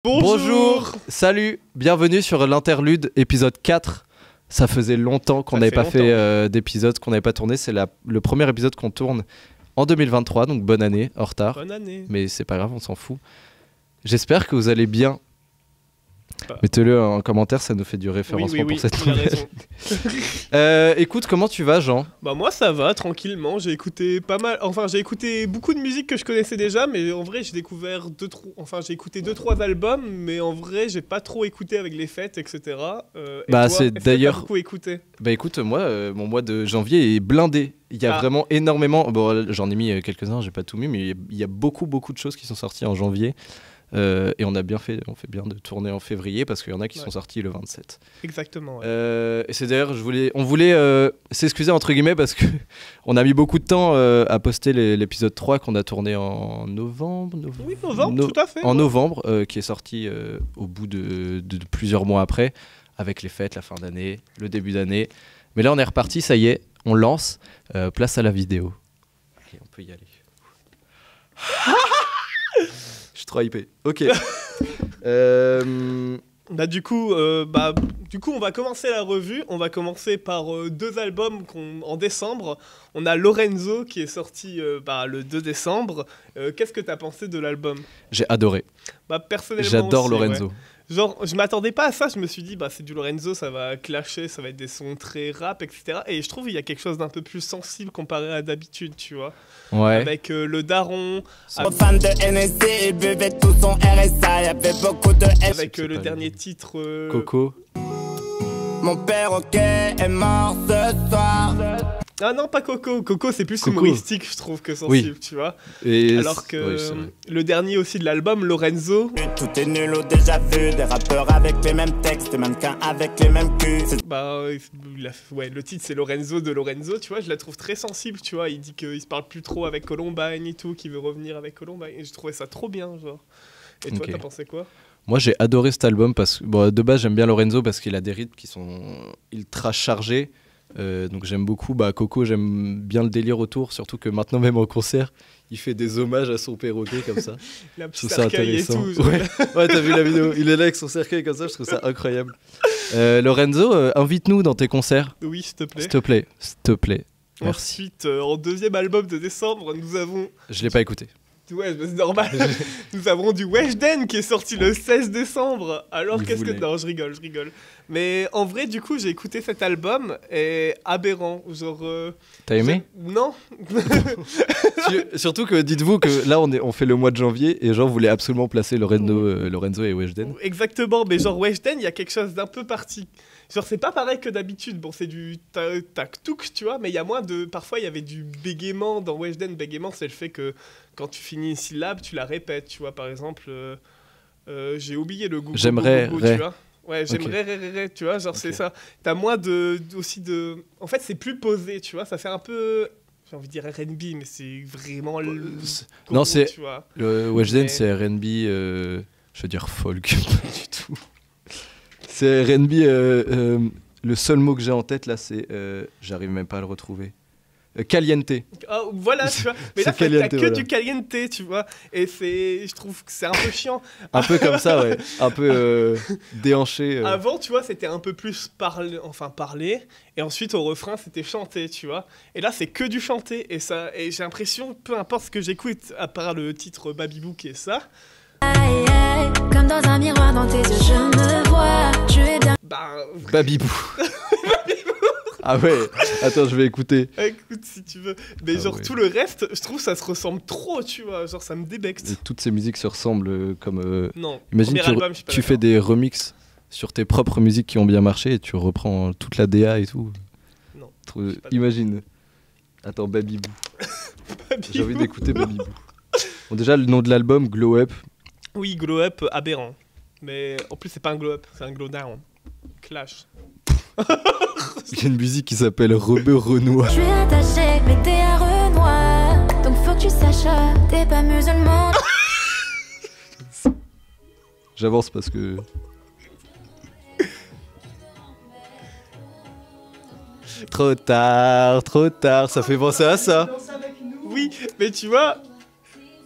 Bonjour. Salut, bienvenue sur l'interlude épisode 4. Ça faisait longtemps qu'on n'avait pas fait d'épisode, qu'on n'avait pas tourné. C'est le premier épisode qu'on tourne en 2023, donc bonne année, en retard. Bonne année. Mais c'est pas grave, on s'en fout. J'espère que vous allez bien. Mettez-le en commentaire, ça nous fait du référencement pour cette nouvelle. Écoute, comment tu vas, Jean? Bah moi ça va, tranquillement. J'ai écouté pas mal. Enfin, j'ai écouté beaucoup de musique que je connaissais déjà, mais en vrai j'ai découvert j'ai écouté 2-3 albums, mais en vrai j'ai pas trop écouté avec les fêtes, etc. Bah toi, c'est d'ailleurs. beaucoup écouté. Bah écoute, moi, mon mois de janvier est blindé. Il y a vraiment énormément. Bon, j'en ai mis quelques-uns, j'ai pas tout mis, mais il y a beaucoup de choses qui sont sorties en janvier. Et on fait bien de tourner en février parce qu'il y en a qui sont sortis le 27. Exactement. Ouais. Et c'est d'ailleurs, on voulait s'excuser entre guillemets parce que on a mis beaucoup de temps à poster l'épisode 3 qu'on a tourné en novembre. Oui, novembre, tout à fait. En novembre, qui est sorti au bout de plusieurs mois après, avec les fêtes, la fin d'année, le début d'année. Mais là, on est reparti, ça y est, on lance. Place à la vidéo. Allez, on peut y aller. Je suis trop hypé. Ok. Du coup, on va commencer la revue. On va commencer par 2 albums en décembre. On a Lorenzo qui est sorti le 2 décembre. Qu'est-ce que t'as pensé de l'album? J'ai adoré. Personnellement, j'adore aussi, Lorenzo. Ouais. Genre, je m'attendais pas à ça. Je me suis dit, c'est du Lorenzo, ça va clasher, ça va être des sons très rap, etc. Et je trouve qu'il y a quelque chose d'un peu plus sensible comparé à d'habitude, tu vois. Ouais. Avec le daron. Fan de NSC, il buvait tout son RSA, il y avait beaucoup de S. Avec le dernier titre. Coco. Mon père, ok, est mort ce soir. Ah non, pas Coco. Coco, c'est plus Coco. Humoristique, je trouve, que sensible, tu vois. Alors que le dernier aussi de l'album, Lorenzo. Tout est nul ou déjà vu, des rappeurs avec les mêmes textes, des mannequins avec les mêmes culs. Le titre c'est Lorenzo de Lorenzo, tu vois, je la trouve très sensible, tu vois. Il dit qu'il se parle plus trop avec Columbine et tout, qu'il veut revenir avec Columbine. Et je trouvais ça trop bien, genre. Et toi, t'as pensé quoi? Moi, j'ai adoré cet album parce que de base, j'aime bien Lorenzo parce qu'il a des rythmes qui sont ultra chargés. Donc j'aime beaucoup. Coco, j'aime bien le délire autour, surtout que maintenant, même en concert, il fait des hommages à son perroquet comme ça. La petite cercueil et tout. Ouais, t'as vu la vidéo? Il est là avec son cercueil comme ça, je trouve ça incroyable. Lorenzo, invite-nous dans tes concerts. Oui, s'il te plaît. S'il te plaît. Merci. Ensuite, en deuxième album de décembre, nous avons... Je l'ai pas écouté. Ouais, c'est normal. Nous avons du Weshden qui est sorti le 16 décembre. Alors qu'est-ce que... Non, je rigole. Mais en vrai, du coup, j'ai écouté cet album et aberrant. Genre... T'as aimé? Non. Surtout que dites-vous que là, on fait le mois de janvier et genre, voulait absolument placer Lorenzo et Weshden. Exactement, mais genre Weshden, il y a quelque chose d'un peu parti. Genre, c'est pas pareil que d'habitude. Bon, c'est du tac-touk, tu vois, mais il y a moins de... Parfois, il y avait du bégaiement dans Weshden. Bégaiement, c'est le fait que quand tu finis une syllabe, tu la répètes, tu vois. Par exemple, j'ai oublié le goût. J'aimerais, tu vois. Ouais, j'aimerais, tu vois, genre c'est ça. T'as moins aussi de... En fait, c'est plus posé, tu vois, ça fait un peu... J'ai envie de dire R&B, mais c'est vraiment... Non, c'est... Tu vois. Le Weshden, c'est R&B, je veux dire folk, pas du tout. C'est R&B, le seul mot que j'ai en tête, là, c'est... j'arrive même pas à le retrouver. Caliente. Oh, voilà, tu vois. Mais là, t'as que du caliente, tu vois. Et je trouve que c'est un peu chiant. Un peu comme ça, ouais. Un peu déhanché. Avant, tu vois, c'était un peu plus parler. Et ensuite, au refrain, c'était chanter, tu vois. Et là, c'est que du chanter. Et j'ai l'impression, peu importe ce que j'écoute, à part le titre Babybou qui est ça. Aïe, aïe, comme dans un miroir dans tes yeux, je me vois. Tu es bien. Babybou. Ah ouais, attends, je vais écouter. Écoute si tu veux. Mais tout le reste, je trouve ça se ressemble trop, tu vois. Genre ça me débecte. Et toutes ces musiques se ressemblent comme... Non, imagine tu fais des remixes sur tes propres musiques qui ont bien marché et tu reprends toute la DA et tout. Non. Imagine. Attends, Babybou. J'ai envie d'écouter Babybou. Bon, déjà, le nom de l'album, Glow Up. Oui, Glow Up, aberrant. Mais en plus, c'est pas un Glow Up, c'est un Glow Down. Clash. Il y a une musique qui s'appelle Rebeu Renoir. Je suis attaché, mais t'es un Renoir. Donc faut que tu saches, t'es pas musulman. J'avance parce que... Trop tard, ça fait penser à ça. Oui, mais tu vois,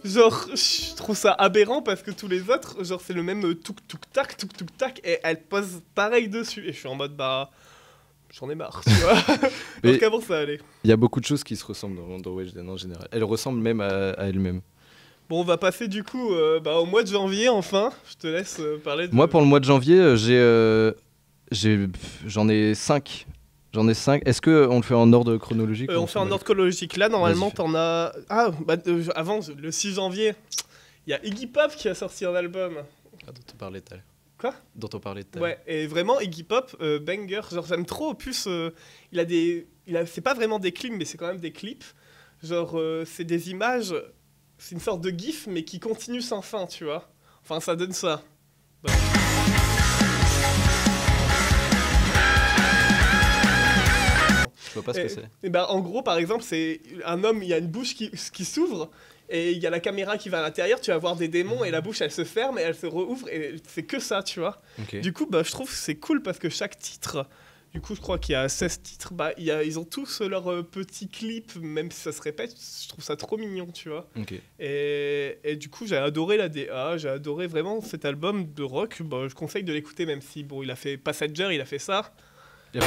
Genre, je trouve ça aberrant parce que tous les autres, genre, c'est le même tuk-tuk-tac, tuk-tuk-tac, et elle pose pareil dessus. Et je suis en mode, bah, j'en ai marre, tu vois. Donc avant, ça allait. Il y a beaucoup de choses qui se ressemblent dans Weshden en général. Elle ressemble même à elle-même. Bon, on va passer du coup au mois de janvier, enfin. Je te laisse parler de... Moi, pour le mois de janvier, j'en ai 5. J'en ai 5. Est-ce qu'on le fait en ordre chronologique on fait en ordre chronologique. Là, normalement, Vas-y, t'en as... Ah, bah, avant, le 6 janvier, il y a Iggy Pop qui a sorti un album. Dont on parlait tout à l'heure. Quoi ? Dont on parlait tout à l'heure. Ouais, et vraiment, Iggy Pop, banger. Genre, j'aime trop. En plus, c'est pas vraiment des clips, mais c'est quand même des clips. Genre, c'est des images... C'est une sorte de gif, mais qui continue sans fin, tu vois. Enfin, ça donne ça. Ouais. Je vois pas ce que c'est. Et ben, en gros, par exemple, c'est un homme, il y a une bouche qui s'ouvre, et il y a la caméra qui va à l'intérieur, tu vas voir des démons, et la bouche, elle se ferme, et elle se rouvre, et c'est que ça, tu vois. Okay. Du coup, je trouve que c'est cool, parce que chaque titre... Du coup, je crois qu'il y a 16 titres. Ils ont tous leur petit clip, même si ça se répète. Je trouve ça trop mignon, tu vois. Okay. Et du coup, j'ai adoré la DA. J'ai adoré vraiment cet album de rock. Je conseille de l'écouter, même si, bon, il a fait Passenger, il a fait ça. Il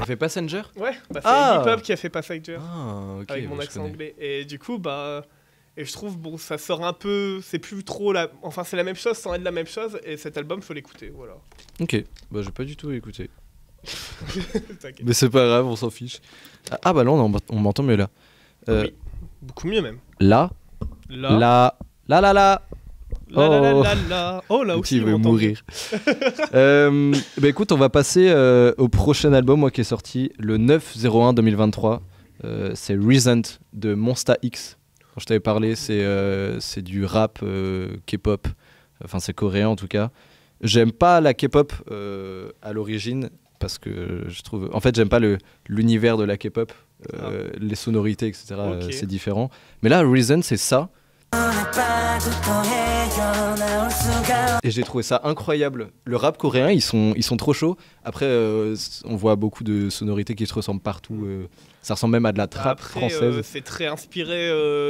a fait Passenger ? Ouais, c'est Iggy Pop qui a fait Passenger. Ah, ok. Avec mon accent anglais. Et du coup, et je trouve, bon, ça sort un peu... C'est plus trop la... Enfin, c'est la même chose sans être la même chose. Et cet album, faut l'écouter, voilà. Ok, j'ai pas du tout écouté. Mais c'est pas grave, on s'en fiche. Ah bah là, on m'entend mieux là. Oui, beaucoup mieux même. Là. Oh là aussi, il veut mourir. Bah écoute, on va passer au prochain album, moi qui est sorti le 9/01/2023. C'est Recent de Monsta X. Quand je t'avais parlé, c'est du rap K-pop. Enfin, c'est coréen en tout cas. J'aime pas la K-pop à l'origine parce que je trouve... En fait, j'aime pas l'univers de la K-pop. Les sonorités, etc. Okay. C'est différent. Mais là, Reason, c'est ça. Et j'ai trouvé ça incroyable. Le rap coréen, ils sont trop chauds. Après, on voit beaucoup de sonorités qui se ressemblent partout. Ça ressemble même à de la trap française. C'est très inspiré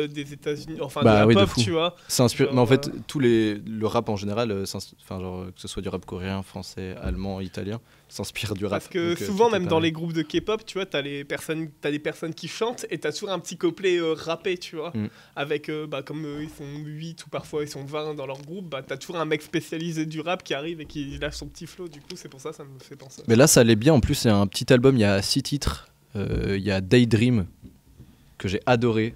des États-Unis, enfin de la oui, pop, tu vois. C'est inspiré. Mais en fait, le rap en général, genre, que ce soit du rap coréen, français, allemand, italien, s'inspire du rap. Parce que donc, souvent, même dans les groupes de K-pop, tu vois, t'as des personnes qui chantent et t'as toujours un petit couplet rappé, tu vois. Avec, comme ils sont 8 ou parfois ils sont 20 dans leur groupe, t'as toujours un mec spécialisé du rap qui arrive et qui lâche son petit flow. Du coup, c'est pour ça me fait penser. Mais là, ça allait bien. En plus, c'est un petit album, il y a 6 titres. Il y a Daydream que j'ai adoré.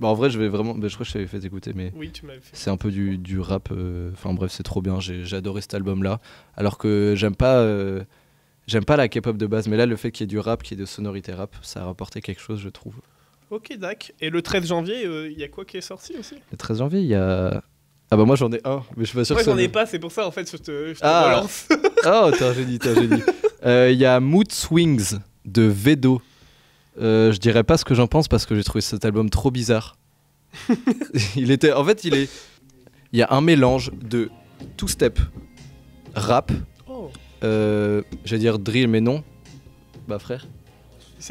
En vrai, je crois que je t'avais fait écouter, mais oui, tu m'avais fait. C'est un peu du rap. Enfin bref, c'est trop bien. J'ai adoré cet album-là. Alors que j'aime pas la K-pop de base, mais là, le fait qu'il y ait du rap, qu'il y ait de sonorités rap, ça a rapporté quelque chose, je trouve. Ok, d'accord. Et le 13 janvier, il y a quoi qui est sorti aussi ? Le 13 janvier, il y a... Ah bah moi j'en ai un, mais je suis pas sûr que ça... j'en ai pas, c'est pour ça en fait je te relance. Oh, t'es un génie. Il y a Mood Swings de Vedo. Je dirais pas ce que j'en pense parce que j'ai trouvé cet album trop bizarre. Il y a un mélange de two-step, rap, j'allais dire drill mais non. Bah frère.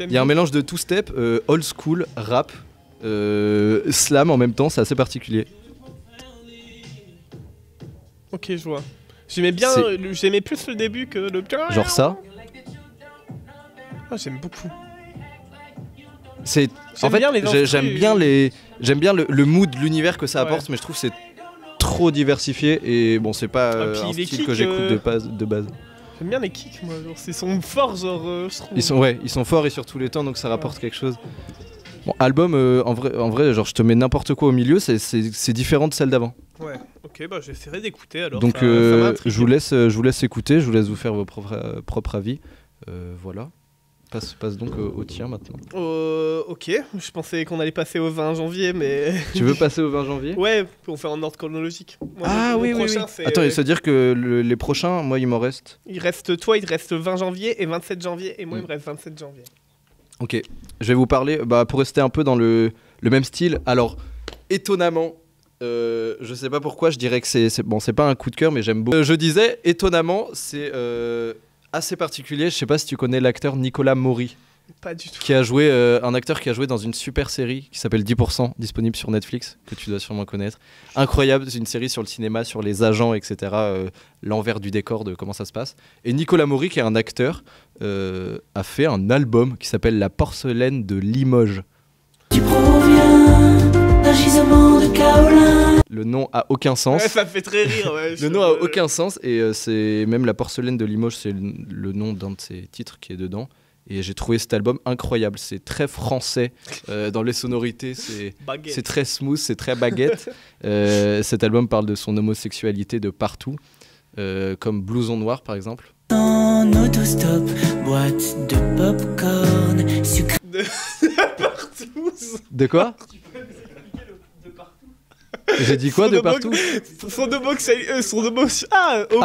Il y a un mélange de two-step, old school, rap, slam en même temps, c'est assez particulier. Ok, je vois. J'aimais plus le début que le... Genre ça. Ah, j'aime beaucoup. J'aime bien le mood, l'univers que ça apporte, mais je trouve que c'est trop diversifié et bon, c'est pas un style que j'écoute de base. J'aime bien les kicks, moi. Genre, ils sont forts, genre, je trouve. Ils sont forts et sur tous les temps, donc ça rapporte quelque chose. Bon, album, en vrai, genre, je te mets n'importe quoi au milieu, c'est différent de celle d'avant. Ouais, ok, j'essaierai d'écouter alors. Donc, je vous laisse écouter, je vous laisse vous faire vos propres avis. Voilà. Passe donc au tien maintenant. Ok, je pensais qu'on allait passer au 20 janvier, mais... Tu veux passer au 20 janvier ? Ouais, on fait en ordre chronologique. Moi, oui. Attends, c'est-à-dire que les prochains, moi, il m'en reste... Il reste 20 janvier et 27 janvier, et moi, il me reste 27 janvier. Ok, je vais vous parler, pour rester un peu dans le même style. Alors, étonnamment, je sais pas pourquoi, je dirais que c'est pas un coup de cœur, mais j'aime beaucoup. Je disais, étonnamment, c'est... assez particulier, je sais pas si tu connais l'acteur Nicolas Maury. Pas du tout. Qui a joué, un acteur qui a joué dans une super série qui s'appelle 10%, disponible sur Netflix, que tu dois sûrement connaître. Incroyable, c'est une série sur le cinéma, sur les agents, etc. L'envers du décor de comment ça se passe. Et Nicolas Maury, qui est un acteur, a fait un album qui s'appelle La porcelaine de Limoges. Tu proviens d'un gisement de kaolin. Le nom a aucun sens. Ouais, ça fait très rire. Ouais, Le nom a aucun sens et c'est même La porcelaine de Limoges, c'est le nom d'un de ses titres qui est dedans. Et j'ai trouvé cet album incroyable. C'est très français dans les sonorités. C'est très smooth, c'est très baguette. Cet album parle de son homosexualité de partout, comme Blouson Noir par exemple. En autostop, boîte de popcorn, sucre. De partout. De quoi? J'ai dit quoi de partout? Son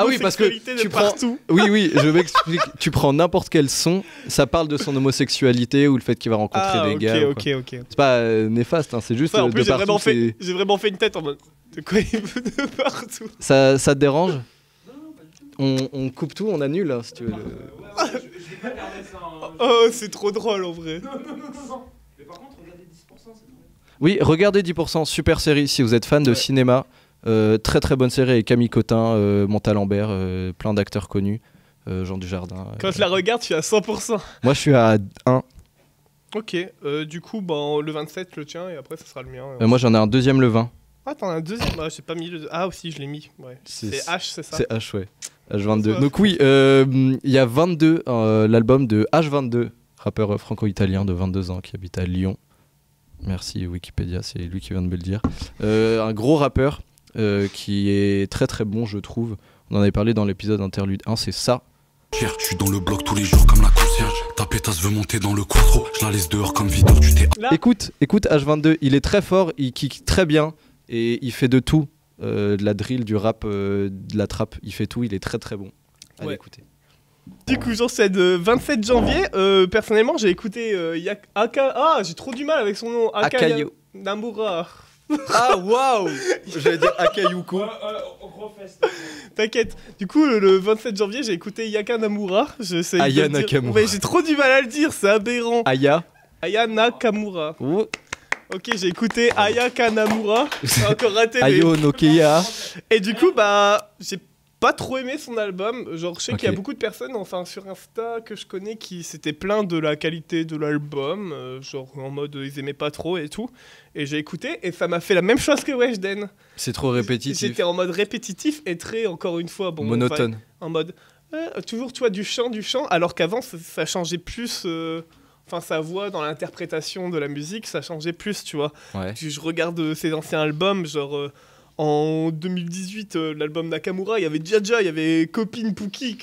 oui, parce que tu prends... partout. Oui, je m'explique. Tu prends n'importe quel son, ça parle de son homosexualité ou le fait qu'il va rencontrer des gars. Ok. C'est pas néfaste, hein, c'est juste en plus, de partout. J'ai vraiment fait une tête en mode de quoi il veut de partout. Ça te dérange? On coupe tout, on annule hein, si tu veux. Oh, c'est trop drôle en vrai. Non. Mais par contre, regardez 10%, c'est trop bien. Oui, regardez 10%, super série si vous êtes fan de cinéma. Très très bonne série avec Camille Cotin, Montalembert, plein d'acteurs connus, Jean Dujardin. Quand je la regarde, je suis à 100%. Moi je suis à 1. Ok, du coup, le 27, le tien, et après, ça sera le mien. Moi j'en ai un deuxième le 20. Ah, t'en as un deuxième? J'ai pas mis le... Ah, aussi, je l'ai mis. Ouais. C'est H, c'est ça? C'est H, ouais. H22. Donc oui, il y a 22, l'album de H22, rappeur franco-italien de 22 ans qui habite à Lyon. Merci Wikipédia, c'est lui qui vient de me le dire. Un gros rappeur qui est très très bon, je trouve. On en avait parlé dans l'épisode interlude 1, c'est ça. Pierre, je suis dans le bloc tous les jours comme la concierge. Ta pétasse veut monter dans le quattro. Je la laisse dehors comme videur, tu t'es... Écoute H22, il est très fort, il kick très bien et il fait de tout. De la drill, du rap, de la trap, il fait tout, il est très très bon. Allez écouter. Du coup, j'enchaîne 27 janvier. Personnellement, j'ai écouté Aka. Ah, j'ai trop du mal avec son nom. Akayo Namura. Ah, waouh. J'allais dire Akayuko. T'inquiète. Du coup, le 27 janvier, j'ai écouté Yaka Namura. Aya Nakamura. Ouais, j'ai trop du mal à le dire, c'est aberrant. Aya Nakamura. Oh. Ok, j'ai écouté Aya Kanamura. J'ai encore raté. Ayo Nokia. Et du coup, j'ai pas trop aimé son album. Genre, je sais qu'il y a beaucoup de personnes, enfin, sur Insta que je connais, qui s'étaient plaints de la qualité de l'album. Genre, en mode, ils aimaient pas trop et tout. Et j'ai écouté, et ça m'a fait la même chose que Weshden. C'est trop répétitif. J'étais en mode répétitif et très, encore une fois, monotone. En mode, toujours, tu vois, du chant, alors qu'avant, ça changeait plus. Enfin, sa voix dans l'interprétation de la musique, ça changeait plus, tu vois. Ouais. Je regarde ses anciens albums, genre en 2018, l'album Nakamura, il y avait Jaja, il y avait Copine Pookie,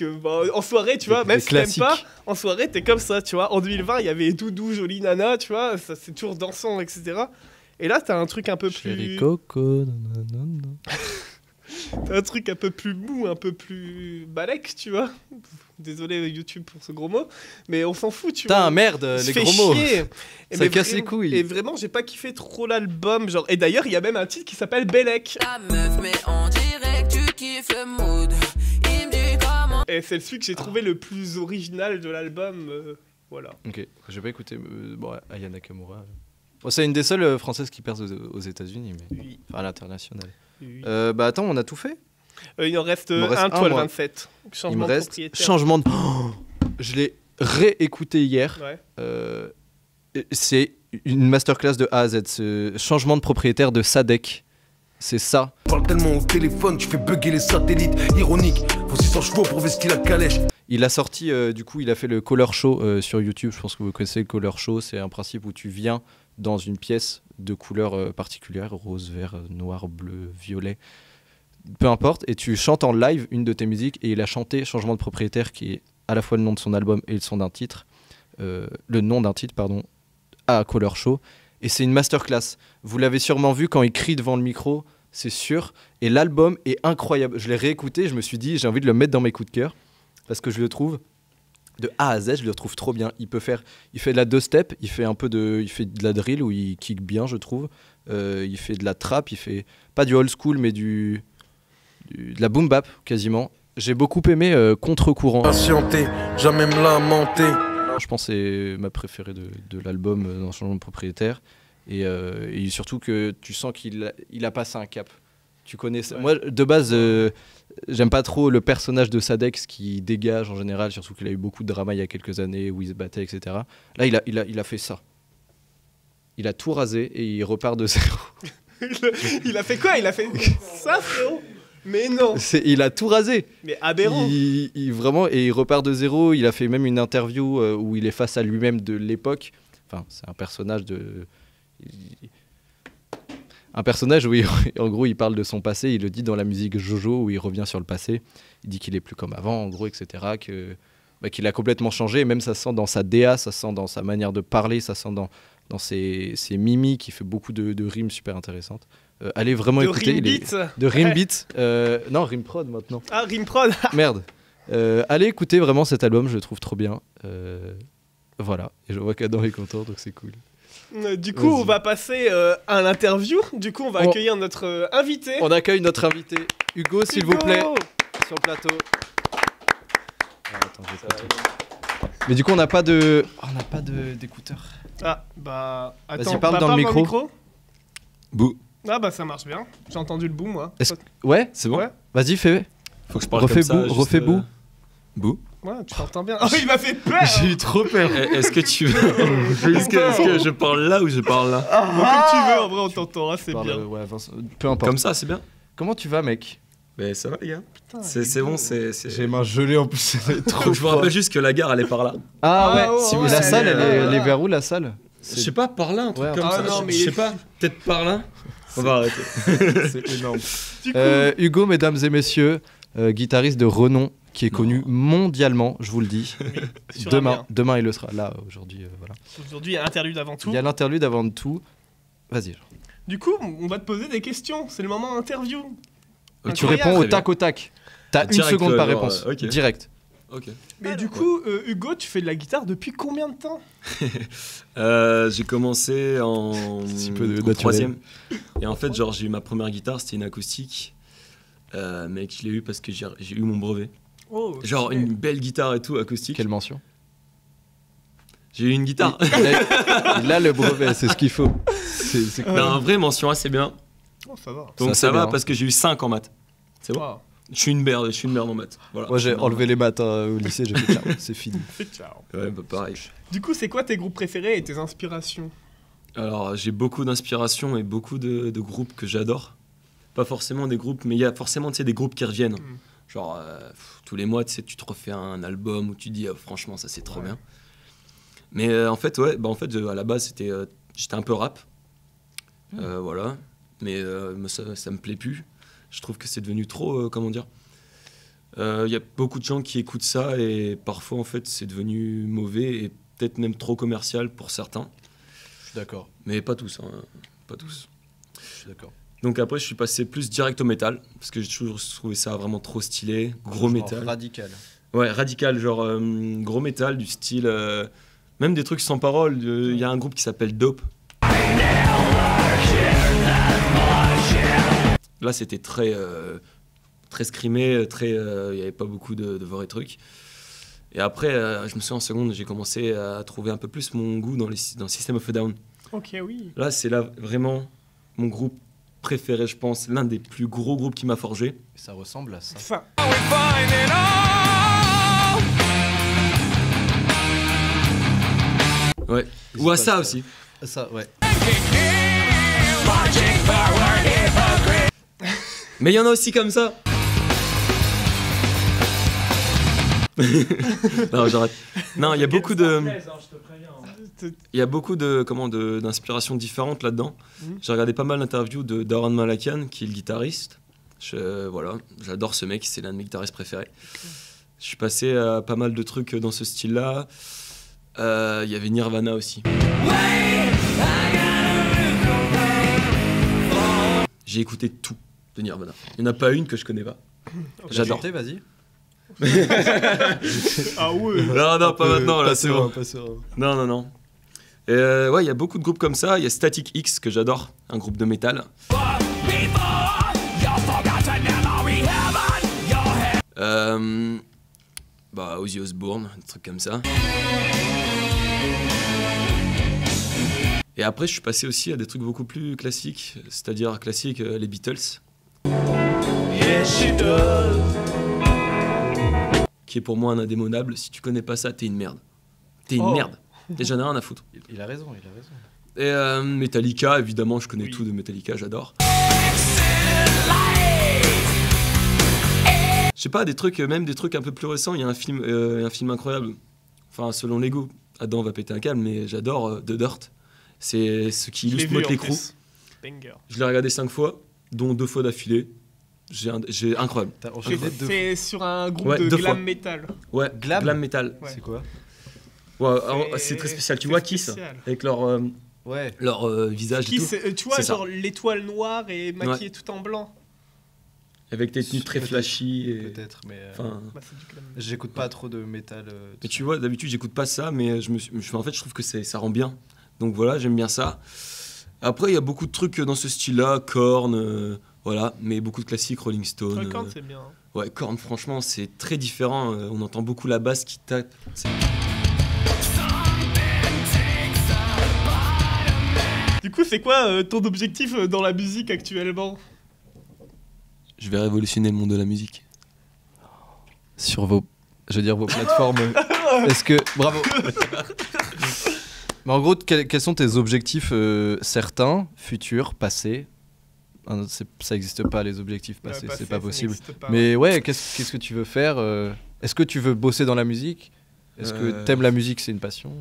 en soirée, tu vois, même si t'aimes pas, en soirée, t'es comme ça, tu vois. En 2020, il y y avait Doudou, Jolie Nana, tu vois, ça, c'est toujours dansant, etc. Et là, t'as un truc un peu plus... Coco, T'as un truc un peu plus mou, un peu plus balèque, tu vois. Désolé YouTube pour ce gros mot, mais on s'en fout, tu vois. Putain, merde, les gros mots. Ça casse les couilles. Et vraiment, j'ai pas kiffé trop l'album, genre. Et d'ailleurs, il y a même un titre qui s'appelle Bellec. Et c'est celui que j'ai trouvé le plus original de l'album, voilà. Ok, j'ai pas écouté. Aya Nakamura. Bon, c'est une des seules françaises qui perce aux États-Unis, mais oui. Enfin, à l'international. Oui. Attends, on a tout fait. Il en reste un, toi, le 27. Changement de propriétaire. Changement de... je l'ai réécouté hier. Ouais. C'est une masterclass de A à Z. Ce changement de propriétaire de Sadek. C'est ça. Parle tellement au téléphone, tu fais bugger les satellites. Ironique, faut 600 chevaux pour vestir la calèche. Il a sorti, du coup, il a fait le Color Show sur YouTube. Je pense que vous connaissez le Color Show. C'est un principe où tu viens dans une pièce de couleurs particulières, rose, vert, noir, bleu, violet, peu importe, et tu chantes en live une de tes musiques, et il a chanté Changement de propriétaire, qui est à la fois le nom de son album et le nom d'un titre, à Color Show, et c'est une masterclass. Vous l'avez sûrement vu quand il crie devant le micro, c'est sûr, et l'album est incroyable. Je l'ai réécouté, je me suis dit, j'ai envie de le mettre dans mes coups de cœur, parce que je le trouve de A à Z, je le trouve trop bien. Il fait de la dubstep, il fait de la drill où il kick bien, je trouve. Il fait de la trap, il fait pas du old school mais de la boom bap quasiment. J'ai beaucoup aimé Contre-courant. Patienter, jamais me lamenter. je pense que c'est ma préférée de l'album dans Changement de propriétaire. Et surtout que tu sens qu'il a passé un cap. Tu connais ça. Moi, de base, j'aime pas trop le personnage de Sadex qui dégage en général, surtout qu'il a eu beaucoup de drama il y a quelques années où il se battait, etc. Là, il a fait ça. Il a tout rasé et il repart de zéro. Il a fait quoi? Il a fait ça, frérot? Mais non. Il a tout rasé. Mais aberrant. Vraiment, et il repart de zéro. Il a fait même une interview où il est face à lui-même de l'époque. Enfin, c'est un personnage de... Un personnage où, en gros, il parle de son passé. Il le dit dans la musique Jojo, où il revient sur le passé. Il dit qu'il est plus comme avant, en gros, etc. Qu'il a complètement changé. Et même ça sent dans sa DA, ça sent dans sa manière de parler, ça sent dans ses mimiques. Il fait beaucoup de rimes super intéressantes. Allez vraiment écouter. De Rimbeat. Non, Rimprod maintenant. Ah, Rimprod. Merde. Allez écouter vraiment cet album, je le trouve trop bien. Voilà. Et je vois qu'Adam est content, donc c'est cool. Du coup, on va passer à l'interview. Du coup, on va accueillir notre invité. On accueille notre invité, Hugo, s'il vous plaît, sur le plateau. Attends, mais du coup, on n'a pas d'écouteurs. Ah, bah... Attends, vas-y, parle dans le micro. Bouh. Ah bah ça marche bien. J'ai entendu le bout, moi. Ouais, c'est bon. Ouais. Vas-y, fais. Faut que je parle comme ça. Refais bout. Bouh. Ouais, tu t'entends bien. Oh, il m'a fait peur. J'ai eu trop peur. Est-ce que tu veux... Est-ce que je parle là ou je parle là? Comme tu veux, en vrai, on t'entendra, c'est bien. Ouais, peu importe. Comme ça, c'est bien. Comment tu vas, mec? Mais ça va, les gars. C'est bon, c'est... J'ai les mains gelées en plus, c'est trop Je vous rappelle juste que la gare, elle est par là. Ah ouais, Si la salle, elle est vers où, la salle? Je sais pas, par là, un truc comme ça. Non, mais je sais pas, peut-être par là. On va arrêter. C'est énorme. Hugo, mesdames et messieurs, guitariste de renom qui est connu mondialement, je vous le dis. Demain, il le sera. Là, aujourd'hui, voilà. Aujourd'hui, il y a l'interlude avant tout. Il y a l'interlude avant tout. Vas-y. Du coup, on va te poser des questions. C'est le moment interview. Tu réponds au tac au tac. T'as une seconde par réponse. Direct. Ok. Mais du coup, Hugo, tu fais de la guitare depuis combien de temps? J'ai commencé en troisième. Et en fait, genre, j'ai eu ma première guitare, c'était une acoustique. Mais je l'ai eu parce que j'ai eu mon brevet. Oh, genre une belle guitare et tout, acoustique. Quelle mention? J'ai eu une guitare. Il a le brevet, c'est ce qu'il faut. C'est cool. Non, en vrai, mention assez bien. Oh, ça va. Donc ça va bien. parce que j'ai eu 5 en maths. C'est bon. Wow. Je suis une merde en maths. Voilà. Moi, j'ai enlevé les maths au lycée, j'ai fait ciao, c'est fini. Ciao. Ouais, bah pareil. Du coup, c'est quoi tes groupes préférés et tes inspirations? Alors, j'ai beaucoup d'inspiration et beaucoup de groupes que j'adore. Pas forcément des groupes, mais il y a forcément des groupes qui reviennent. Genre, tous les mois, tu te refais un album où tu dis franchement, ça c'est trop bien. Mais en fait, à la base, j'étais un peu rap. Voilà. Mais ça me plaît plus. Je trouve que c'est devenu trop, comment dire. Il y a beaucoup de gens qui écoutent ça et parfois, en fait, c'est devenu mauvais et peut-être même trop commercial pour certains. Je suis d'accord. Mais pas tous, hein. Pas tous. Je suis d'accord. Donc après, je suis passé plus direct au métal, parce que j'ai toujours trouvé ça vraiment trop stylé, gros métal. Radical. Ouais, radical, genre gros métal, du style... même des trucs sans parole, il y a un groupe qui s'appelle Dope. Là, c'était très scrimé, il n'y avait pas beaucoup de vrais trucs. Et après, je me souviens en seconde, j'ai commencé à trouver un peu plus mon goût dans System of a Down. Ok, oui. Là, c'est là vraiment mon groupe préféré, je pense, l'un des plus gros groupes qui m'a forgé. Ça ressemble à ça. Ça. Ouais. Ou à ça aussi. Ça, ouais. Mais il y en a aussi comme ça. Non, j'arrête. Non, il y a beaucoup de... Il y a beaucoup d'inspirations différentes là-dedans. J'ai regardé pas mal d'interviews de Daron Malakian, qui est le guitariste. Voilà, j'adore ce mec, c'est l'un de mes guitaristes préférés. Je suis passé à pas mal de trucs dans ce style-là. Il y avait Nirvana aussi. J'ai écouté tout de Nirvana. Il n'y en a pas une que je connais pas. J'adore. Vas-y. Ah ouais. Non, pas maintenant, là, c'est bon. Pas serein. Non. Et ouais, il y a beaucoup de groupes comme ça. Il y a Static X que j'adore, un groupe de métal. Bah, Ozzy Osbourne, des trucs comme ça. Et après, je suis passé aussi à des trucs beaucoup plus classiques, c'est-à-dire classiques, les Beatles. Qui est pour moi un indémodable. Si tu connais pas ça, t'es une merde. T'es une merde. Et j'en ai rien à foutre. Il a raison, il a raison. Et Metallica, évidemment, je connais tout de Metallica, j'adore. Je sais pas, des trucs, même des trucs un peu plus récents. Il y a un film incroyable. Enfin, selon les goûts. Adam va péter un câble, mais j'adore The Dirt. C'est ce qui illustre Motley Crue. Je l'ai regardé 5 fois, dont 2 fois d'affilée. J'ai incroyable. C'est sur un groupe de glam metal. Ouais, glam metal. Ouais. C'est quoi? C'est très spécial. Tu vois Kiss avec leur visage et tout. Tu vois, genre l'étoile noire et maquillée tout en blanc. Avec des tenues très flashy. Peut-être, mais c'est du glam. j'écoute pas trop de métal. Mais tu vois, d'habitude, j'écoute pas ça, mais en fait, je trouve que ça rend bien. Donc voilà, j'aime bien ça. Après, il y a beaucoup de trucs dans ce style-là, Korn, voilà, mais beaucoup de classiques, Rolling Stone. Ouais, Korn, c'est bien. Ouais, Korn, franchement, c'est très différent. On entend beaucoup la basse qui tape. Du coup, c'est quoi ton objectif dans la musique actuellement? Je vais révolutionner le monde de la musique. Sur vos plateformes. Est-ce que... Bravo. Mais en gros, quels sont tes objectifs certains, futurs, passés? Ça n'existe pas, les objectifs passés, c'est pas possible. Pas, mais ouais, qu'est-ce que tu veux faire? Est-ce que tu veux bosser dans la musique? Est-ce que t'aimes la musique, c'est une passion?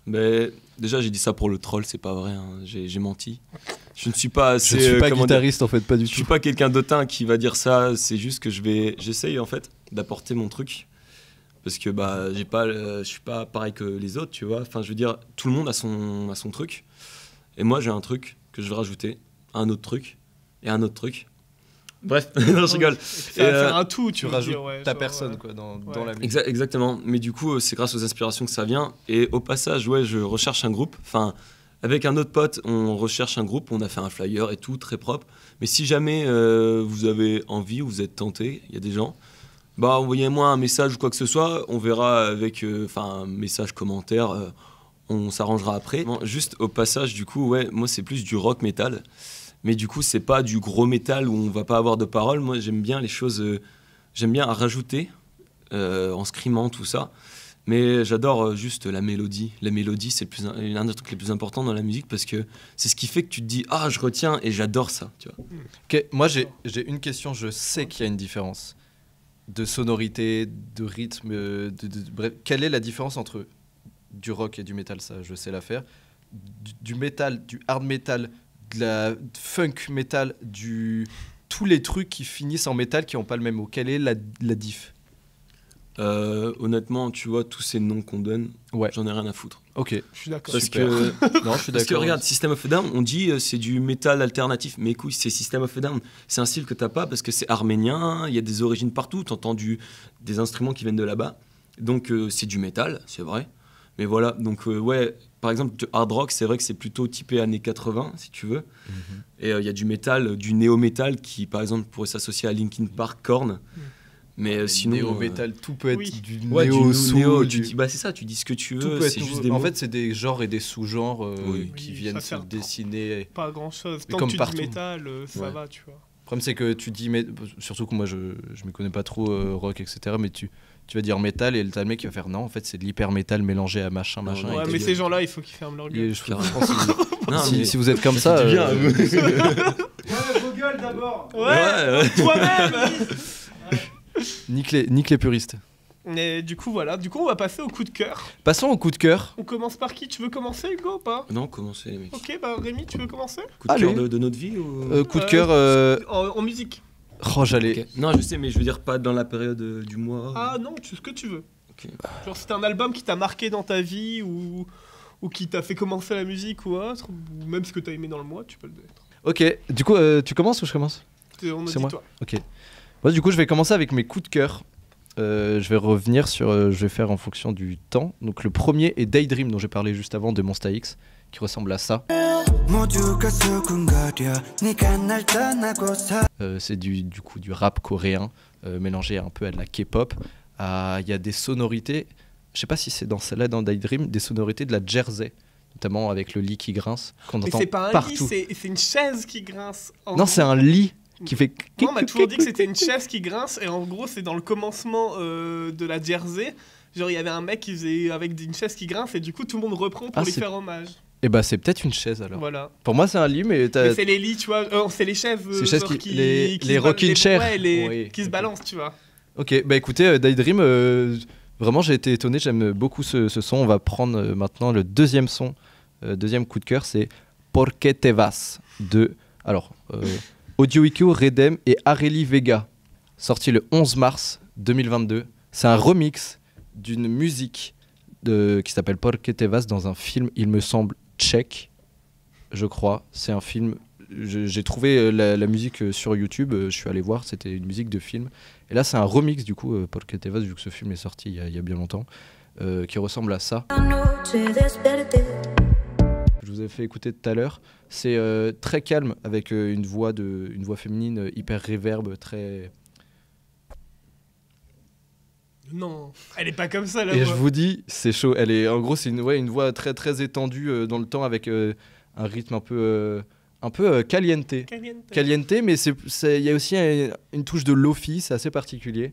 Mais déjà, j'ai dit ça pour le troll, c'est pas vrai, hein. J'ai menti. Je ne suis pas assez... Je ne suis pas guitariste, en fait, pas du tout. Je suis pas quelqu'un d'autant qui va dire ça, c'est juste que j'essaye, en fait, d'apporter mon truc. Parce que je suis pas pareil que les autres, tu vois. Enfin, je veux dire, tout le monde a son truc. Et moi, j'ai un truc que je veux rajouter, un autre truc, et un autre truc. Bref, non, je rigole. Ça va faire un tout, tu rajoutes ta personne quoi, dans la musique. Exactement. Mais du coup, c'est grâce aux inspirations que ça vient. Et au passage, je recherche un groupe. Enfin, avec un autre pote, on recherche un groupe. On a fait un flyer et tout, très propre. Mais si jamais vous avez envie ou vous êtes tenté, il y a des gens, envoyez-moi un message ou quoi que ce soit. On verra avec un message, commentaire. On s'arrangera après. Bon, juste au passage, du coup, moi, c'est plus du rock metal. Mais du coup, c'est pas du gros métal où on va pas avoir de paroles. Moi, j'aime bien les choses... j'aime bien rajouter en scrimant, tout ça. Mais j'adore juste la mélodie. La mélodie, c'est l'un des trucs les plus importants dans la musique parce que c'est ce qui fait que tu te dis « Ah, je retiens et j'adore ça. » tu vois. Okay, moi, j'ai une question. Je sais qu'il y a une différence de sonorité, de rythme. Bref, quelle est la différence entre du rock et du métal? Ça, je sais la faire. Du métal, du hard metal, de la funk metal, tous les trucs qui finissent en métal qui n'ont pas le même mot. Quelle est la diff? Honnêtement, tu vois, tous ces noms qu'on donne, j'en ai rien à foutre. Ok, je suis d'accord. Parce que regarde, System of a Down, on dit c'est du métal alternatif, mais écoute, c'est System of a Down. C'est un style que t'as pas parce que c'est arménien, il y a des origines partout, t'entends des instruments qui viennent de là-bas. Donc c'est du métal, c'est vrai. Mais voilà, donc par exemple, du hard rock, c'est vrai que c'est plutôt typé années 80, si tu veux. Et il y a du métal, du néo-métal qui, par exemple, pourrait s'associer à Linkin Park, Korn. Mais sinon... Néo-métal, tout peut être du néo-soul. C'est ça, tu dis ce que tu veux, c'est juste des mots. En fait, c'est des genres et des sous-genres qui viennent se dessiner. Pas grand-chose. Tant que tu dis métal, ça va, tu vois. Le problème, c'est que tu dis... Surtout que moi, je me connais pas trop rock, etc. Mais tu vas dire métal et t'as le mec qui va faire non, en fait c'est de l'hyper métal mélangé à machin. Ouais, mais ces gens-là, il faut qu'ils ferment leur gueule. Je pense si vous êtes comme ça. Ouais, vos gueules d'abord. Ouais, toi-même. Nique les puristes. Et du coup, voilà. Du coup, on va passer au coup de cœur. Passons au coup de cœur. On commence par qui? Tu veux commencer, Hugo, ou pas? Non, commencez, les mecs. Ok, Rémi, tu veux commencer? Coup de cœur de notre vie ou... Coup de cœur... En musique. Oh, j'allais... Okay. Non, je sais, mais je veux dire pas dans la période du mois. Ah non, ce que tu veux. Okay. Genre, c'est un album qui t'a marqué dans ta vie ou qui t'a fait commencer la musique ou autre, ou même ce que t'as aimé dans le mois, tu peux le mettre. Ok, du coup, tu commences ou je commence? C'est moi. Toi. Ok. Moi, du coup, je vais commencer avec mes coups de cœur. Je vais revenir sur... je vais faire en fonction du temps. Donc, le premier est Daydream, dont j'ai parlé juste avant, de Monsta X, qui ressemble à ça. C'est du rap coréen, mélangé un peu à de la K-pop, il y a des sonorités, je sais pas si c'est dans celle-là, dans Daydream, des sonorités de la Jersey, notamment avec le lit qui grince, qu'on Mais entend c'est pas un partout. lit, c'est une chaise qui grince. En Non, gros. c'est un lit qui fait... Moi, on m'a toujours dit que c'était une chaise qui grince, et en gros, c'est dans le commencement de la Jersey. Genre, il y avait un mec qui faisait avec une chaise qui grince, et du coup, tout le monde reprend pour lui c'est- faire hommage. Et bah c'est peut-être une chaise alors. Voilà. Pour moi c'est un lit, mais Mais c'est les lits, tu vois. C'est les chaises. C'est les chaises genre les se rocking chairs. Ouais, Oui, qui se ok. balancent, tu vois. Ok, bah écoutez, Daydream, vraiment j'ai été étonné, j'aime beaucoup ce son. On va prendre maintenant le deuxième son, deuxième coup de cœur, c'est Porque te vas de Audio IQ, Redem et Areli Vega, sorti le 11 mars 2022. C'est un remix d'une musique qui s'appelle Porque te vas dans un film, il me semble, tchèque, je crois. C'est un film. J'ai trouvé la musique sur YouTube, je suis allé voir, c'était une musique de film. Et là, c'est un remix du coup, Porque te vas, vu que ce film est sorti il y a bien longtemps, qui ressemble à ça. Je vous ai fait écouter tout à l'heure. C'est très calme, avec une voix féminine hyper réverb, très. Non, elle est pas comme ça, la Et voix. je vous dis, c'est chaud. En gros, c'est une voix très très étendue dans le temps, avec un rythme un peu caliente. Caliente, mais il y a aussi une touche de lofi, c'est assez particulier.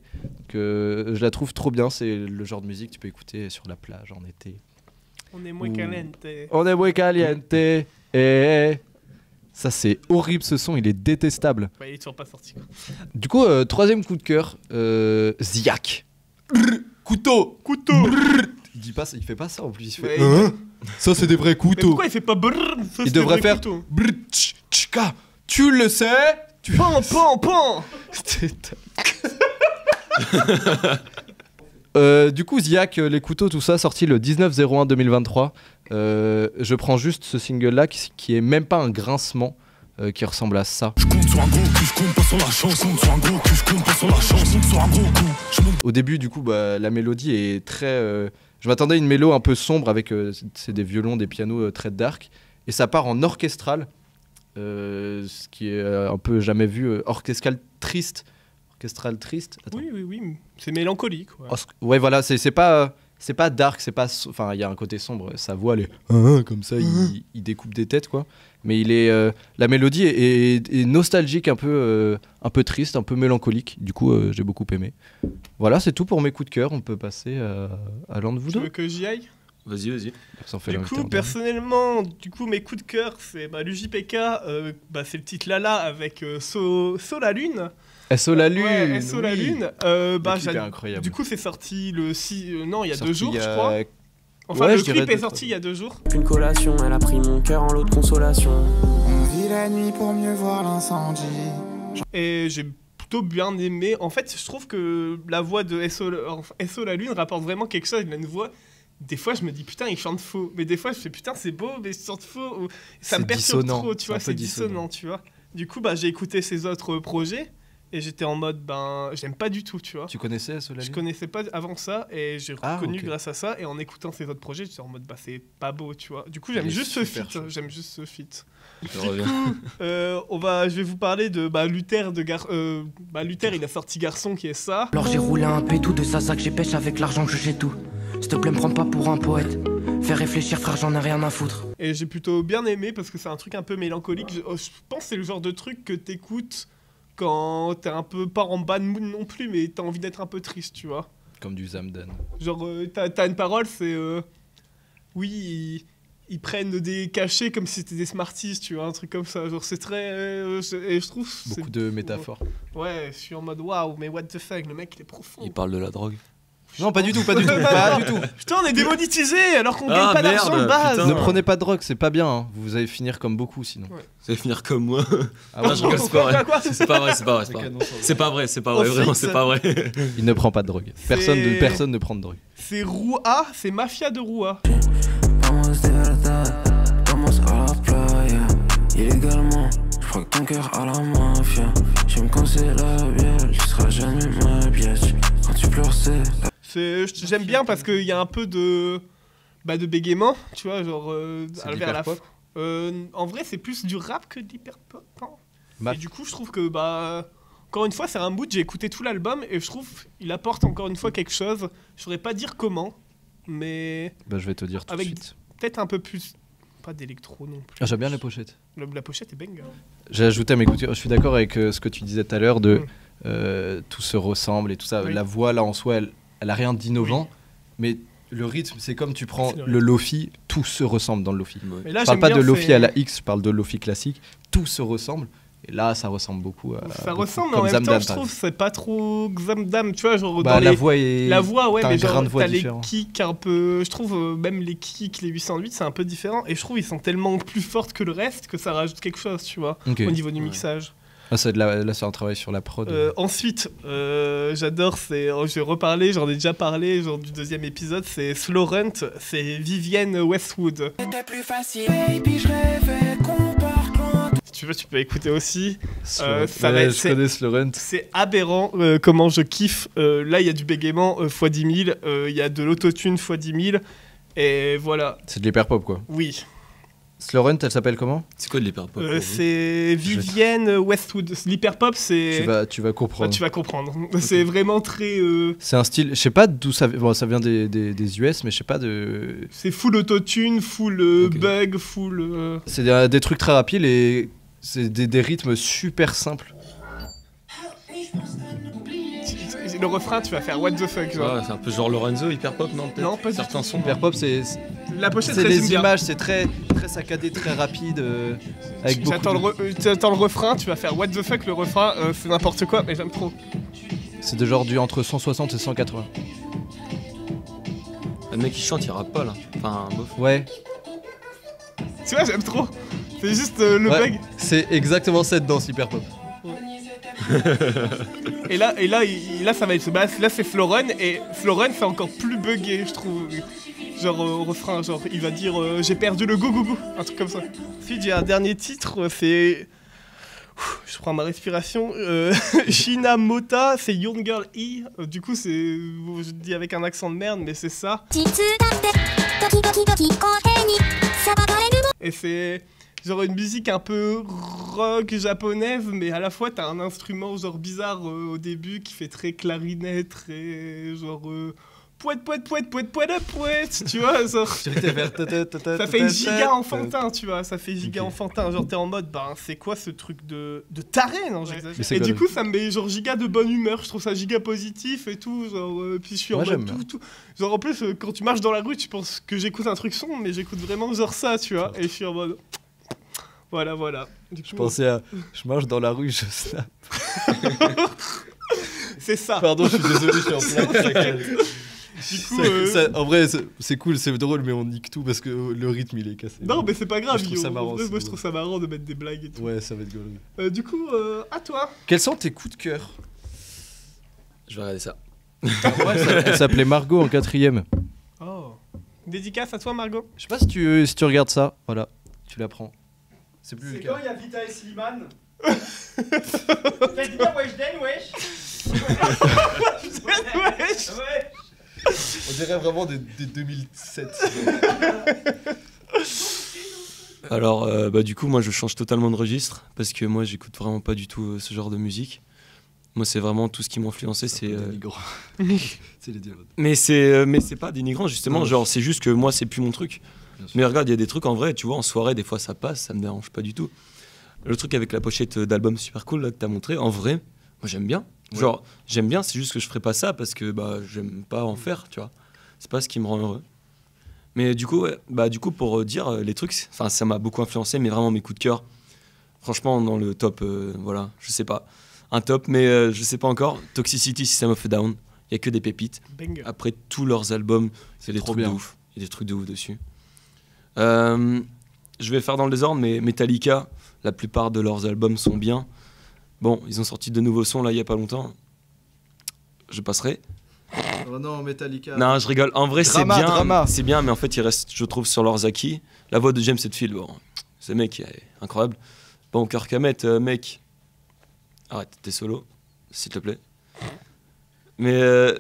Je la trouve trop bien. C'est le genre de musique que tu peux écouter sur la plage en été. On est moins caliente. On est muy caliente. Et ça, c'est horrible ce son, il est détestable. Ouais, il est toujours pas sorti, quoi. Du coup, troisième coup de cœur, Ziak. Couteau. Il fait pas ça en plus. Il fait. Ouais, Ça, c'est des vrais Mais couteaux. pourquoi il fait pas brrr, ça, Il c'est devrait des faire couteaux. brrr, tch, tchka. Tu le sais. Pan, pan, pan. Du coup, Ziak, les couteaux, tout ça, sorti le 19/01/2023. Je prends juste ce single-là qui est même pas un grincement, qui ressemble à ça. Au début, du coup, la mélodie est très... je m'attendais à une mélo un peu sombre avec c'est des violons, des pianos très dark. Et ça part en orchestral, ce qui est un peu jamais vu. Orchestral triste. Attends. Oui. C'est mélancolique. Ouais. Ouais, voilà, c'est pas dark, enfin, il y a un côté sombre. Sa voix, elle est comme ça, il découpe des têtes, quoi. Mais la mélodie est nostalgique, un peu triste, un peu mélancolique. Du coup, j'ai beaucoup aimé. Voilà, c'est tout pour mes coups de cœur. On peut passer à l'un de vous Tu deux. veux que j'y aille? Vas-y. Ça en fait Du l'invité coup, en dernier. personnellement, mes coups de cœur, c'est l'UJPK, c'est le titre Lala avec So la Lune. SO la Lune. Ouais, SO la oui. Lune. Le clip est incroyable. Du coup, c'est sorti le 6... non, il y a 2 Sorti jours, il y a- je crois. Enfin, Ouais, le je dirais clip est 2, sorti il y a 2 jours. Une collation, elle a pris mon cœur en lot de consolation. On vit la nuit pour mieux voir l'incendie. Et j'ai plutôt bien aimé. En fait, je trouve que la voix de SO la Lune rapporte vraiment quelque chose. Il a une voix... Des fois, je me dis, putain, il chante faux. Mais des fois, je fais, putain, c'est beau, mais il chante faux. Ça C'est me perturbe dissonant. trop, tu vois, C'est un peu c'est dissonant, tu vois. Du coup, j'ai écouté ses autres projets et j'étais en mode, j'aime pas du tout, tu vois. Tu connaissais SO la Je Lune? connaissais pas avant ça et j'ai Ah, reconnu ok. grâce à ça. Et en écoutant ses autres projets, j'étais en mode, c'est pas beau, tu vois. Du coup, Il j'aime est juste ce super feat. chaud. J'aime juste ce feat. Je reviens. Je vais vous parler de Luther Luther, il a sorti Garçon qui est ça. Alors j'ai roulé un pétou de Sasa que j'ai pêché avec l'argent que j'ai tout. S'il te plaît, me prends pas pour un poète. Fais réfléchir, frère, j'en ai rien à foutre. Et j'ai plutôt bien aimé parce que c'est un truc un peu mélancolique. Je pense que c'est le genre de truc que t'écoutes quand t'es un peu pas en bad mood non plus, mais t'as envie d'être un peu triste, tu vois. Comme du Zamdan. Genre, t'as une parole, c'est... oui, ils prennent des cachets comme si c'était des Smarties, tu vois, un truc comme ça. Genre, c'est très... et je trouve... Beaucoup de métaphores. Ouais, je suis en mode, waouh, mais what the fuck, le mec, il est profond. Il parle de la drogue. Non, pas du tout, pas du tout, pas du tout. Putain, on est démonétisés alors qu'on Ah, gagne pas merde, d'argent de base. putain. Ne prenez pas de drogue, c'est pas bien. Hein. Vous allez finir comme beaucoup sinon. Ouais. Vous allez finir comme moi. Ah Non, je rigole, c'est pas vrai. Quoi C'est pas vrai, c'est pas vrai. C'est pas vrai, c'est pas vrai, vraiment, c'est pas vrai. Il ne prend pas de drogue. Personne ne prend de drogue. C'est Roua, c'est Mafia de Roua. Vamos de verdad, vamos a la playa. Illégalement, je crois que ton cœur a la mafia. J'aime quand c'est la bielle, tu seras jamais ma biatch. Quand tu pleures, c'est la... J'aime bien parce qu'il y a un peu de bégaiement, tu vois, genre C'est de vers la l'hyperpop. En vrai, c'est plus du rap que de l'hyperpop. Hein. Maf- Et du coup, je trouve que encore une fois, c'est un mood. J'ai écouté tout l'album et je trouve il apporte encore une fois quelque chose. Je saurais pas dire comment, mais Bah, je vais te dire tout de avec suite. peut-être un peu plus, pas d'électro non plus. Ah, j'aime bien les pochettes. La pochette est banger. J'ai ajouté à mes coups de cœur, je suis d'accord avec ce que tu disais tout à l'heure de tout se ressemble et tout ça. Oui. La voix, là, en soi, elle a rien d'innovant, mais le rythme, c'est comme tu prends C'est le le lofi, tout se ressemble dans le lofi. Mais là, Je parle j'aime pas bien, de lofi c'est- à la X, je parle de lofi classique. Tout se ressemble. Et là, ça ressemble beaucoup à. Ça beaucoup, ressemble, mais comme en même Zamdam, temps, je par trouve exemple. c'est pas trop Zamdam, tu vois, genre Bah, dans la les... voix est. La voix, ouais, t'as mais un grain genre, de voix t'as les différent. kicks un peu... Je trouve même les kicks, les 808, c'est un peu différent. Et je trouve ils sont tellement plus fortes que le reste que ça rajoute quelque chose, tu vois, Ok. au niveau du mixage. Ah, là, c'est un travail sur la prod. Ensuite, j'adore, je vais reparler, j'en ai déjà parlé, genre du deuxième épisode, c'est Slow Run, c'est Vivienne Westwood. C'était plus facile, et puis je rêvais qu'on parte loin. Si tu veux, tu peux écouter aussi. Slow- ça ouais, va être- je connais Slow Run. C'est aberrant comment je kiffe. Là, il y a du bégaiement x 10 000, il y a de l'autotune x 10 000, et voilà. C'est de l'hyper pop, quoi. Oui. Slow Run, elle s'appelle comment? C'est quoi de l'hyper pop C'est Vivienne Westwood. L'hyperpop, c'est. Tu vas comprendre. Tu vas comprendre. C'est vraiment très. C'est un style, je sais pas d'où ça vient. Bon, ça vient des US, mais je sais pas de. C'est full autotune, full Ok. bug, full. C'est des trucs très rapides et c'est des rythmes super simples. Le refrain, tu vas faire what the fuck, genre. Ouais, c'est un peu genre Lorenzo, hyper pop, non peut-être. Non, pas du Certains tout. sons. Hyper pop, c'est La pochette c'est résume les bien. images, c'est très saccadé, très rapide, avec beaucoup. J'attends le refrain, tu vas faire what the fuck, le refrain, c'est n'importe quoi, mais j'aime trop. C'est de genre entre 160 et 180. Le mec qui chante, il rappe pas là. Enfin, bof. Ouais. Tu vois, j'aime trop. C'est juste le Ouais, bug. c'est exactement cette danse hyper pop. Et là, ça va être. Bah, là, c'est Floren, et Floren, c'est encore plus buggé, je trouve. Genre, au refrain, genre, il va dire j'ai perdu le go-go-go, un truc comme ça. Ensuite, il y a un dernier titre, c'est. Je prends ma respiration. Shina Mota, c'est Young Girl E. Du coup, c'est. Je dis avec un accent de merde, mais c'est ça. Et c'est. Genre une musique un peu rock japonaise, mais à la fois t'as un instrument genre bizarre au début qui fait très clarinette, très genre poète, tu vois, genre. Ça fait giga enfantin, tu vois, ça fait giga enfantin. Genre t'es en mode, ben c'est quoi ce truc de taré, non, j'exagère. Et du coup ça me met genre giga de bonne humeur, je trouve ça giga positif et tout, genre, puis je suis en Moi, mode j'aime. tout. Genre en plus, quand tu marches dans la rue, tu penses que j'écoute un truc son, mais j'écoute vraiment genre ça, tu vois, et je suis en mode. Voilà. Du coup, Je pensais à. Je marche dans la rue, je snap. c'est ça. Pardon, je suis désolé, je suis en plein craquage. Du coup, En vrai, c'est cool, c'est drôle, mais on nique tout parce que le rythme il est cassé. non, mais c'est pas grave. Je trouve Yo. ça marrant, En vrai, c'est moi, je drôle. trouve ça marrant de mettre des blagues et tout. Ouais, ça va être gaulerie. Du coup, à toi. Quels sont tes coups de cœur? Je vais regarder ça. Elle s'appelait Margot en 4ème. Oh. Dédicace à toi, Margot. Je sais pas si tu regardes ça. Voilà, tu la prends. C'est plus le C'est cas. quand il y a Vita et Slimane Faites bien Weshden, wesh. Wesh. Ouais. On dirait vraiment des 2007. Alors, du coup, moi, je change totalement de registre parce que moi, j'écoute vraiment pas du tout ce genre de musique. Moi, c'est vraiment tout ce qui m'a influencé, c'est. C'est les dialogues. Mais c'est pas dénigrant justement. Non. Genre, c'est juste que moi, c'est plus mon truc. Bien sûr. Mais regarde, il y a des trucs en vrai. Tu vois, en soirée, des fois, ça passe, ça me dérange pas du tout. Le truc avec la pochette d'album super cool là que t'as montré, en vrai, moi, j'aime bien. Ouais. Genre, j'aime bien. C'est juste que je ferais pas ça parce que j'aime pas en faire. Tu vois, c'est pas ce qui me rend heureux. Mais du coup, ouais, pour dire les trucs, enfin, ça m'a beaucoup influencé, mais vraiment mes coups de cœur. Franchement, dans le top, voilà, je sais pas. Un top, mais je sais pas encore. Toxicity, System of a Down. Il y a que des pépites. Banger. Après tous leurs albums, c'est des trop trucs de bien. ouf. Il y a des trucs de ouf dessus. Je vais faire dans le désordre, mais Metallica, la plupart de leurs albums sont bien. Bon, ils ont sorti de nouveaux sons là il y a pas longtemps. Je passerai. Oh non, Metallica. Non, je rigole. En vrai, Drama, c'est bien. drama. C'est bien, mais en fait, ils restent, je trouve, sur leurs acquis. La voix de James Hetfield, bon, ce mec est incroyable. Bon, Kirk Hammett, mec, arrête tes solos, s'il te plaît. Mais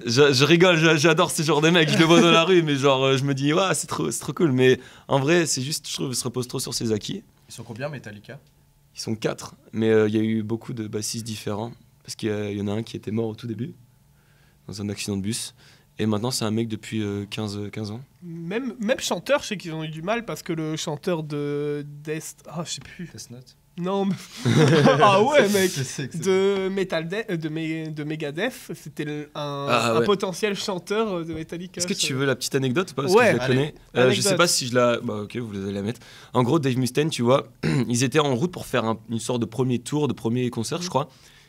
je rigole, j'adore ce genre de mecs. Je le vois dans la rue, mais genre, je me dis, ouais, c'est trop cool. Mais en vrai, c'est juste, je trouve, il se repose trop sur ses acquis. Ils sont combien, Metallica? Ils sont 4, mais il y a eu beaucoup de bassistes différents. parce qu'il y en a un qui était mort au tout début, dans un accident de bus. Et maintenant, c'est un mec depuis 15 ans. Même chanteur, je sais qu'ils ont eu du mal parce que le chanteur de Death... Ah, je sais plus. Death Note. Non, mais... ah ouais, mec. De Megadeth, c'était un potentiel chanteur de Metallica. Est-ce que tu veux la petite anecdote ou pas? Parce que je la connais. Je sais pas si je la... Bah ok, vous allez la mettre. En gros, Dave Mustaine, tu vois, ils étaient en route pour faire une sorte de premier tour, de premier concert, je crois.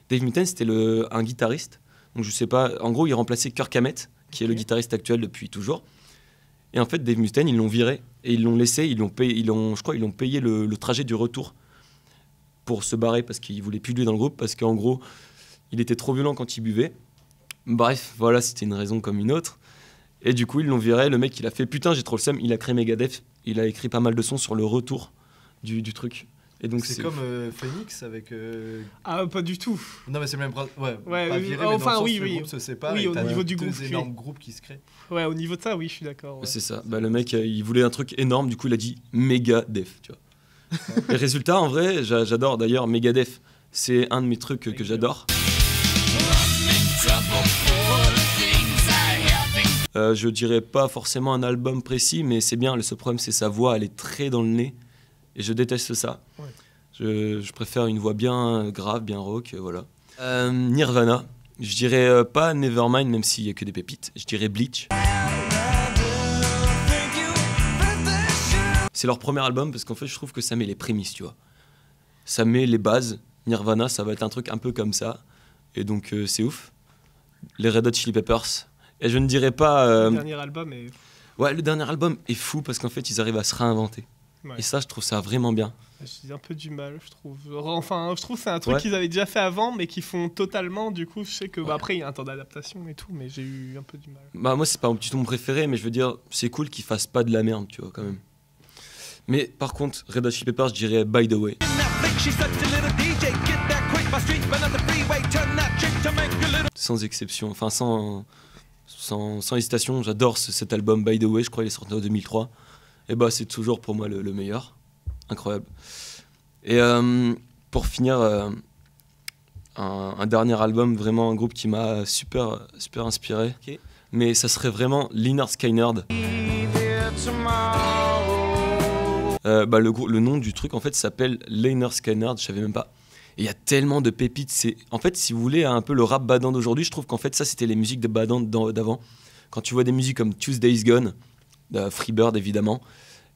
Dave Mustaine, c'était un guitariste. Donc je sais pas, en gros, il remplaçait Kirk Hammett, qui est le guitariste actuel depuis toujours. Et en fait, Dave Mustaine, ils l'ont viré et ils l'ont laissé, je crois, ils l'ont payé le trajet du retour pour se barrer parce qu'il voulait plus de lui dans le groupe, parce qu'en gros, il était trop violent quand il buvait. Bref, voilà, c'était une raison comme une autre. Et du coup, ils l'ont viré. Le mec, il a fait putain, j'ai trop le seum. Il a créé Megadeth. Il a écrit pas mal de sons sur le retour du truc. Et donc c'est comme Phoenix avec. Ah, pas du tout. Non, mais c'est le même. Ouais, pas viré, mais enfin, dans le oui, sens, le groupe se sépare. Oui, et au niveau du groupe. Deux énormes groupes qui se créent. Ouais, au niveau de ça, oui, je suis d'accord. Ouais. C'est ça. Bah, le mec, il voulait un truc énorme. Du coup, il a dit Megadeth, tu vois. Les résultats, en vrai, j'adore d'ailleurs Megadeth. C'est un de mes trucs que j'adore. Je dirais pas forcément un album précis, mais c'est bien. Le seul problème, c'est sa voix, elle est très dans le nez. Et je déteste ça. Ouais. Je préfère une voix bien grave, bien rock, voilà. Nirvana. Je dirais pas Nevermind, même s'il y a que des pépites. Je dirais Bleach. C'est leur premier album parce qu'en fait, je trouve que ça met les prémices, tu vois. Ça met les bases. Nirvana, ça va être un truc un peu comme ça. Et donc, c'est ouf. Les Red Hot Chili Peppers. Et je ne dirais pas... Le dernier album est... Ouais, le dernier album est fou parce qu'en fait, ils arrivent à se réinventer. Ouais. Et ça, je trouve ça vraiment bien. J'ai un peu du mal, je trouve. Enfin, je trouve que c'est un truc qu'ils avaient déjà fait avant, mais qu'ils font totalement. Du coup, je sais que après, il y a un temps d'adaptation et tout, mais j'ai eu un peu du mal. Bah, moi, c'est pas du tout mon préféré, mais je veux dire, c'est cool qu'ils fassent pas de la merde, tu vois, quand même. Mais par contre, Red Hot Chili Peppers, je dirais By the Way. Sans exception, enfin sans hésitation, j'adore cet album By the Way, je crois qu'il est sorti en 2003. Et bah c'est toujours pour moi le meilleur. Incroyable. Et pour finir, un dernier album, vraiment un groupe qui m'a super inspiré. Okay. Mais ça serait vraiment Lynyrd Skynyrd. Le nom du truc en fait s'appelle Lynyrd Skynyrd, je savais même pas. Et il y a tellement de pépites. En fait, si vous voulez, un peu le rap badant d'aujourd'hui, je trouve qu'en fait ça c'était les musiques de badant d'avant. Quand tu vois des musiques comme Tuesday's Gone, Freebird évidemment,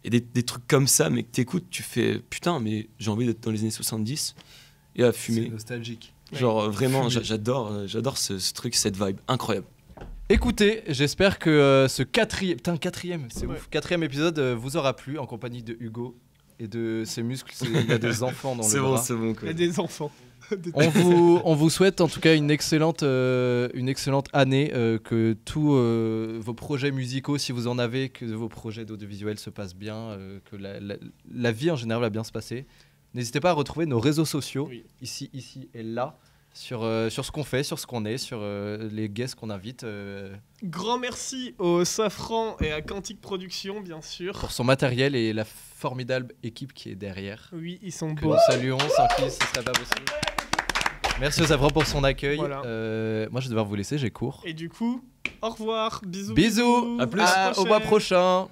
et des trucs comme ça, mais que t'écoutes, tu fais putain, mais j'ai envie d'être dans les années 70 et à fumer. C'est nostalgique. Genre vraiment, j'adore ce truc, cette vibe incroyable. Écoutez, j'espère que ce quatrième épisode vous aura plu en compagnie de Hugo et de ses muscles. Il y a des enfants dans le bras. C'est bon. Quoi. Il y a des enfants. On vous souhaite en tout cas une excellente année, que tous vos projets musicaux, si vous en avez, que vos projets d'audiovisuel se passent bien, que la vie en général va bien se passer. N'hésitez pas à retrouver nos réseaux sociaux, ici et là, sur ce qu'on fait, sur ce qu'on est, sur les guests qu'on invite. Grand merci au Safran et à Quantique Productions, bien sûr. Pour son matériel et la formidable équipe qui est derrière. Oui, ils sont beaux. Que nous saluons, sans qui ce serait pas possible. Merci au Safran pour son accueil. Voilà. Moi, je vais devoir vous laisser, j'ai cours. Et du coup, au revoir, bisous. Bisous, à plus. Au mois prochain.